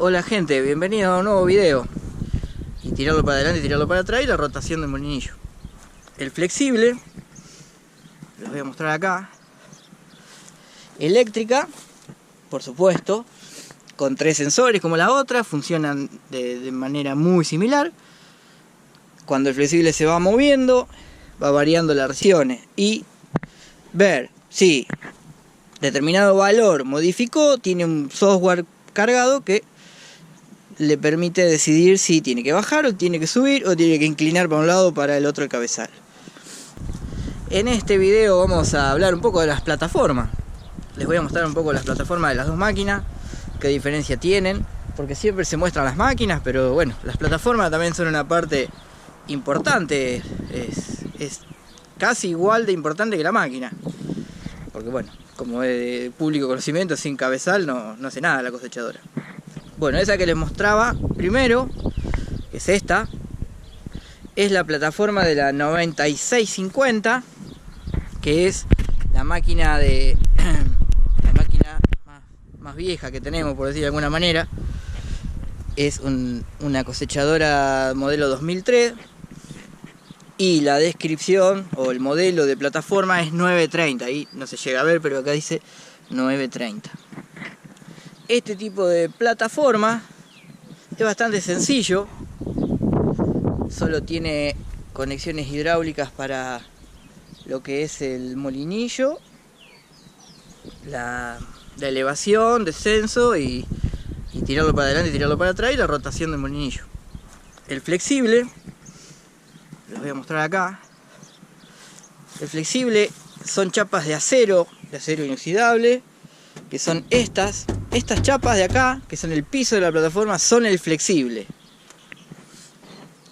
Hola gente, bienvenidos a un nuevo video. Y tirarlo para adelante y tirarlo para atrás y la rotación del molinillo. El flexible, les voy a mostrar acá. Eléctrica, por supuesto, con 3 sensores como la otra, funcionan de manera muy similar. Cuando el flexible se va moviendo, va variando las reacciones y ver si determinado valor modificó, tiene un software cargado que le permite decidir si tiene que bajar o tiene que subir o tiene que inclinar para un lado o para el otro el cabezal. En este video vamos a hablar un poco de las plataformas. Les voy a mostrar un poco las plataformas de las dos máquinas, qué diferencia tienen, porque siempre se muestran las máquinas, pero bueno, las plataformas también son una parte importante, es casi igual de importante que la máquina, porque bueno, como es de público conocimiento, sin cabezal no hace nada la cosechadora. Bueno, esa que les mostraba primero, que es esta, es la plataforma de la 9650, que es la máquina más vieja que tenemos, por decir de alguna manera. Es una cosechadora modelo 2003 y la descripción o el modelo de plataforma es 930, ahí no se llega a ver, pero acá dice 930. Este tipo de plataforma es bastante sencillo, solo tiene conexiones hidráulicas para lo que es el molinillo, la elevación, descenso y tirarlo para adelante y tirarlo para atrás y la rotación del molinillo. El flexible, les voy a mostrar acá. El flexible son chapas de acero inoxidable, que son estas chapas de acá, que son el piso de la plataforma, son el flexible.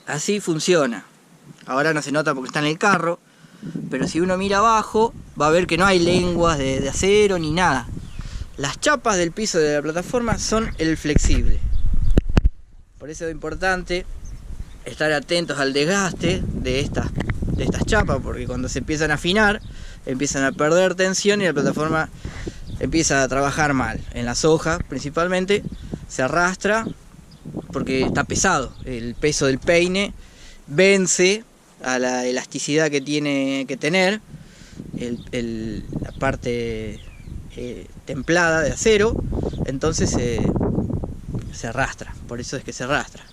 Así funciona. Ahora no se nota porque está en el carro, pero si uno mira abajo va a ver que no hay lenguas de acero ni nada. Las chapas del piso de la plataforma son el flexible. Por eso es importante estar atentos al desgaste de estas chapas, porque cuando se empiezan a afinar, empiezan a perder tensión y la plataforma empieza a trabajar mal. En las hojas principalmente se arrastra porque está pesado. El peso del peine vence a la elasticidad que tiene que tener la parte templada de acero, entonces se arrastra, por eso es que se arrastra.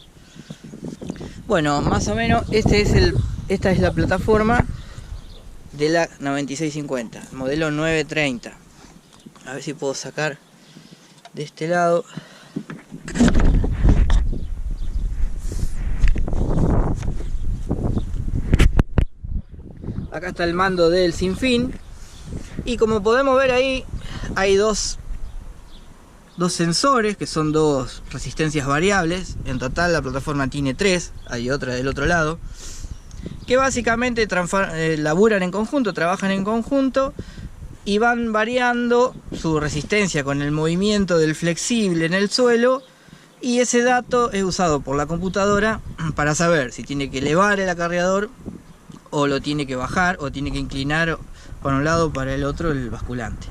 Bueno, más o menos esta es la plataforma de la 9650, modelo 930. A ver si puedo sacar de este lado. Acá está el mando del sinfín y como podemos ver ahí hay dos sensores que son dos resistencias variables. En total la plataforma tiene 3, hay otra del otro lado, que básicamente laburan en conjunto, trabajan en conjunto y van variando su resistencia con el movimiento del flexible en el suelo, y ese dato es usado por la computadora para saber si tiene que elevar el acarreador o lo tiene que bajar o tiene que inclinar para un lado o para el otro el basculante.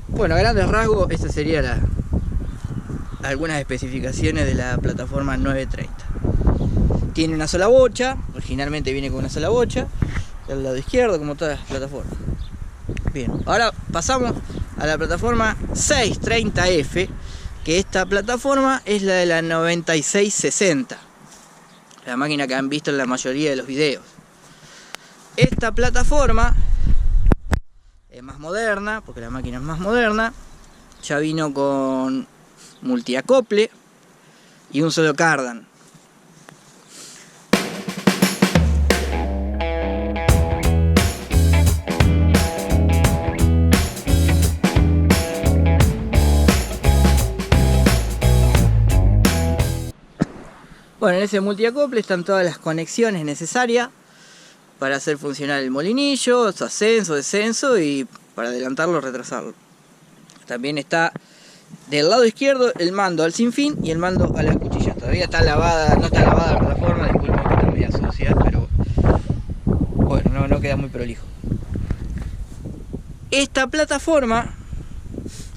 Bueno, a grandes rasgos estas serían algunas especificaciones de la plataforma 930. Tiene una sola bocha, originalmente viene con una sola bocha, del lado izquierdo, como todas las plataformas. Bien, ahora pasamos a la plataforma 630F, que esta plataforma es la de la 9660, la máquina que han visto en la mayoría de los videos. Esta plataforma es más moderna, porque la máquina es más moderna, ya vino con multiacople y un solo cardan. Bueno, en ese multiacople están todas las conexiones necesarias para hacer funcionar el molinillo, su ascenso, descenso y para adelantarlo o retrasarlo. También está del lado izquierdo el mando al sinfín y el mando a la cuchilla. Todavía está lavada, no está lavada la plataforma, disculpen que está media sucia, pero bueno, no queda muy prolijo. Esta plataforma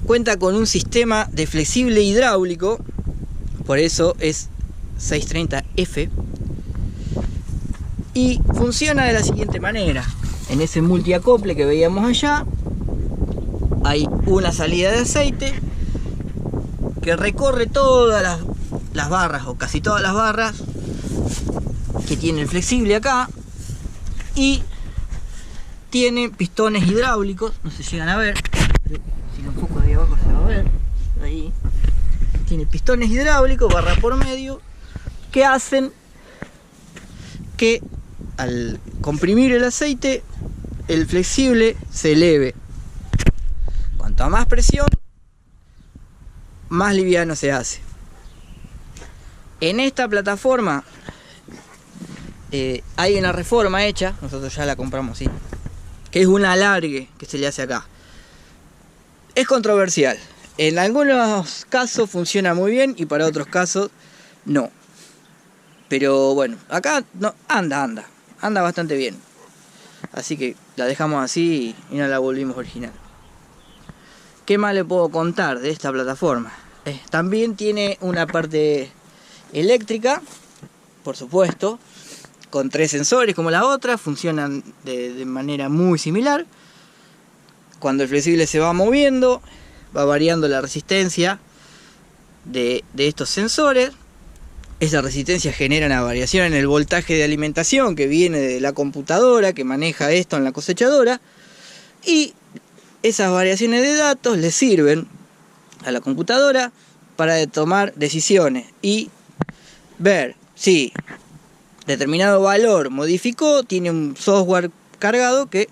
cuenta con un sistema de flexible hidráulico por eso es 630F. Y funciona de la siguiente manera: en ese multiacople que veíamos allá hay una salida de aceite que recorre todas las barras, o casi todas las barras que tiene el flexible acá, y tiene pistones hidráulicos, no se llegan a ver, pero si lo enfoco de abajo se va a ver, ahí tiene pistones hidráulicos, barra por medio, que hacen que al comprimir el aceite el flexible se eleve. Cuanto más presión, más liviano se hace. En esta plataforma hay una reforma hecha, nosotros ya la compramos, sí, que es un alargue que se le hace acá. Es controversial. En algunos casos funciona muy bien y para otros casos no. Pero bueno, acá no, anda bastante bien. Así que la dejamos así y no la volvimos original. ¿Qué más le puedo contar de esta plataforma? También tiene una parte eléctrica, por supuesto, con 3 sensores como la otra, funcionan de manera muy similar. Cuando el flexible se va moviendo, va variando la resistencia de estos sensores. Esa resistencia genera una variación en el voltaje de alimentación que viene de la computadora que maneja esto en la cosechadora, y esas variaciones de datos le sirven a la computadora para tomar decisiones y ver si determinado valor modificó. Tiene un software cargado que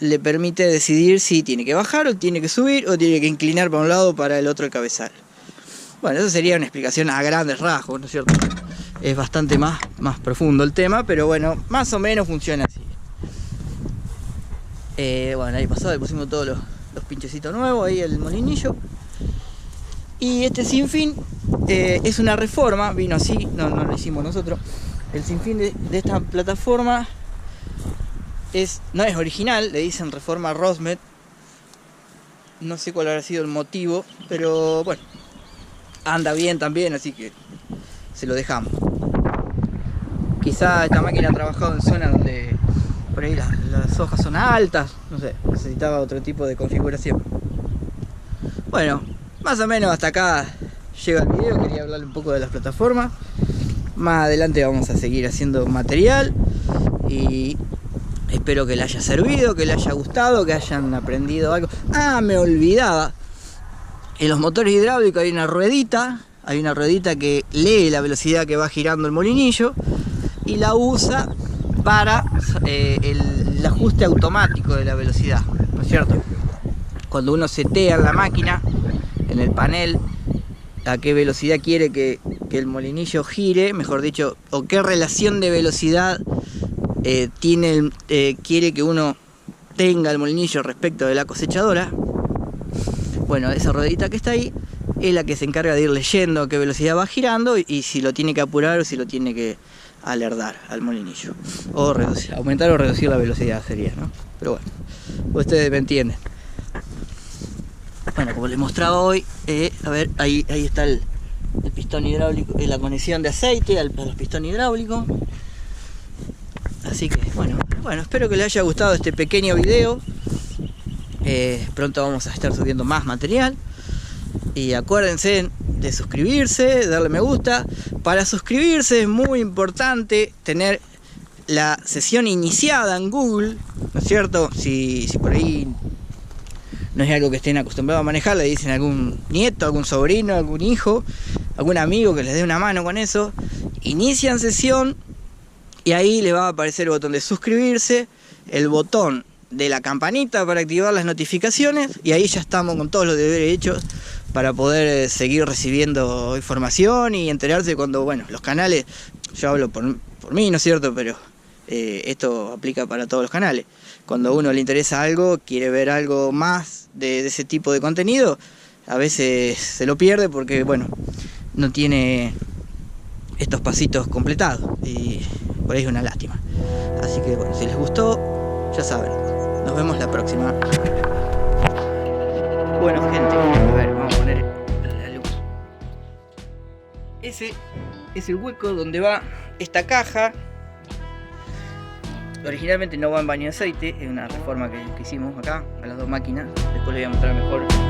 le permite decidir si tiene que bajar o tiene que subir o tiene que inclinar para un lado o para el otro el cabezal. Bueno, eso sería una explicación a grandes rasgos, ¿no es cierto? Es bastante más profundo el tema, pero bueno, más o menos funciona así. Bueno, ahí pasó, le pusimos todos los pinchecitos nuevos, ahí el molinillo. Y este sinfín es una reforma, vino así, no lo hicimos nosotros. El sinfín de esta plataforma no es original, le dicen reforma Rosmet. No sé cuál habrá sido el motivo, pero bueno, anda bien también, así que se lo dejamos. Quizá esta máquina ha trabajado en zonas donde por ahí las hojas son altas, no sé, necesitaba otro tipo de configuración. Bueno, más o menos hasta acá llega el video. Quería hablarle un poco de las plataformas. Más adelante vamos a seguir haciendo material y espero que les haya servido, que les haya gustado, que hayan aprendido algo. Me olvidaba, en los motores hidráulicos hay una ruedita que lee la velocidad que va girando el molinillo y la usa para el ajuste automático de la velocidad, ¿no es cierto? Cuando uno setea en la máquina, en el panel, a qué velocidad quiere que el molinillo gire, mejor dicho, o qué relación de velocidad quiere que uno tenga el molinillo respecto de la cosechadora. Bueno, esa ruedita que está ahí es la que se encarga de ir leyendo a qué velocidad va girando y si lo tiene que apurar o si lo tiene que alertar al molinillo, o aumentar o reducir la velocidad sería, ¿no? Pero bueno, ustedes me entienden. Bueno, como les mostraba hoy, a ver, ahí está el pistón hidráulico, la conexión de aceite al pistón hidráulico. Así que bueno, espero que les haya gustado este pequeño video. Pronto vamos a estar subiendo más material. Y acuérdense de suscribirse, darle me gusta. Para suscribirse es muy importante tener la sesión iniciada en Google, ¿no es cierto? Si por ahí no es algo que estén acostumbrados a manejar, le dicen a algún nieto, algún sobrino, algún hijo, algún amigo que les dé una mano con eso. Inician sesión y ahí les va a aparecer el botón de suscribirse, el botón de la campanita para activar las notificaciones, y ahí ya estamos con todos los deberes hechos para poder seguir recibiendo información y enterarse cuando, bueno, los canales, yo hablo por mí, ¿no es cierto? Pero esto aplica para todos los canales. Cuando a uno le interesa algo, quiere ver algo más de ese tipo de contenido, a veces se lo pierde porque, bueno, no tiene estos pasitos completados y por ahí es una lástima. Así que, bueno, si les gustó, ya saben, nos vemos la próxima. Bueno, gente, a ver, vamos a poner la luz. ese es el hueco donde va esta caja. Originalmente no va en baño de aceite, es una reforma que hicimos acá a las dos máquinas. Después les voy a mostrar mejor